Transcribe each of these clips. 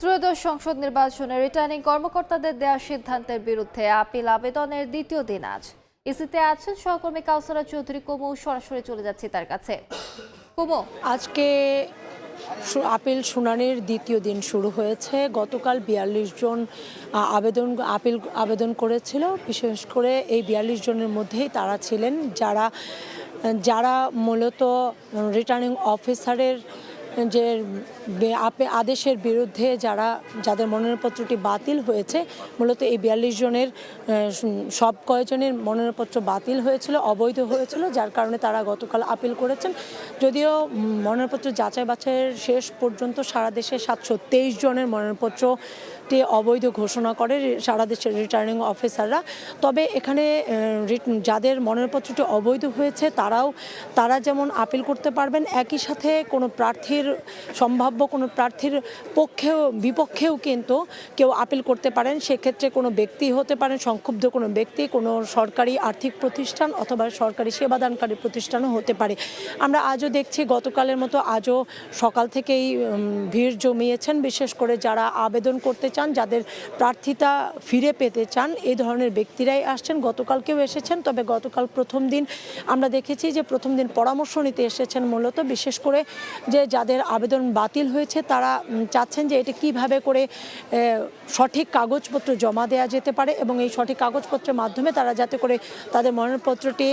ত্রয়োদশ সংসদ নির্বাচনে রিটার্নিং কর্মকর্তাদের দেওয়া সিদ্ধান্তের বিরুদ্ধে আপিল আবেদনের দ্বিতীয় দিন আজ। ইসিতে আছেন সহকর্মী কাউসারা চৌধুরী কুমু, সরাসরি চলে যাচ্ছি তার কাছে। কুমু, আজকে আপিল শুনানির দ্বিতীয় দিন শুরু হয়েছে। গতকাল ৪২ জন আবেদন করেছিল। বিশেষ করে এই ৪২ জনের মধ্যেই তারা ছিলেন যারা মূলত রিটার্নিং অফিসারের যে আদেশের বিরুদ্ধে যাদের মনোনয়নপত্রটি বাতিল হয়েছে। মূলত এই ৪২ জনের সব কয়েকজনের মনোনয়নপত্র বাতিল হয়েছিল, অবৈধ হয়েছিল, যার কারণে তারা গতকাল আপিল করেছেন। যদিও মনোনয়নপত্র যাচাই বাছাইয়ের শেষ পর্যন্ত সারা দেশে ৭২৩ জনের মনোনয়নপত্রটি অবৈধ ঘোষণা করে সারা দেশের রিটার্নিং অফিসাররা। তবে এখানে যাদের মনোনয়নপত্রটি অবৈধ হয়েছে তারা যেমন আপিল করতে পারবেন, একই সাথে কোনো সম্ভাব্য কোনো প্রার্থীর পক্ষেও বিপক্ষেও কিন্তু কেউ আপিল করতে পারেন। সেক্ষেত্রে কোনো ব্যক্তি হতে পারেন, সংক্ষুব্ধ কোনো ব্যক্তি, কোনো সরকারি আর্থিক প্রতিষ্ঠান অথবা সরকারি সেবাদানকারী প্রতিষ্ঠানও হতে পারে। আমরা আজও দেখছি, গতকালের মতো আজও সকাল থেকেই ভিড় জমিয়েছেন, বিশেষ করে যারা আবেদন করতে চান, যাদের প্রার্থিতা ফিরে পেতে চান, এই ধরনের ব্যক্তিরাই আসছেন। গতকালকেও এসেছেন, তবে গতকাল প্রথম দিন আমরা দেখেছি যে প্রথম দিন পরামর্শ নিতে এসেছেন মূলত, বিশেষ করে যে যাদের আবেদন বাতিল হয়েছে তারা চাচ্ছেন যে এটা কিভাবে করে সঠিক কাগজপত্র জমা দেওয়া যেতে পারে এবং এই সঠিক কাগজপত্রের মাধ্যমে তারা যাতে করে তাদের মনোনয়নপত্রটি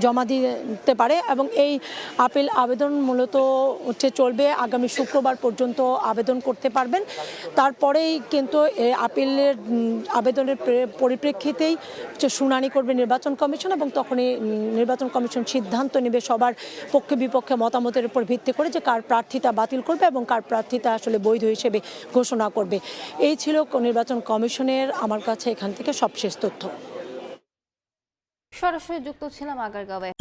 জমা দিতে পারে। এবং এই আবেদন মূলত চলবে আগামী শুক্রবার পর্যন্ত আবেদন করতে পারবেন। তারপরেই কিন্তু আবেদনের পরিপ্রেক্ষিতেই শুনানি করবে নির্বাচন কমিশন এবং তখনই নির্বাচন কমিশন সিদ্ধান্ত নেবে সবার পক্ষে বিপক্ষে মতামতের উপর ভিত্তি করে যে কার প্রার্থিতা বাতিল করবে এবং কার প্রার্থিতা আসলে বৈধ হিসেবে ঘোষণা করবে। এই ছিল নির্বাচন কমিশনের আমার কাছে এখান থেকে সবশেষ তথ্য। সরাসরি যুক্ত ছিলাম আগারগাঁওয়ে।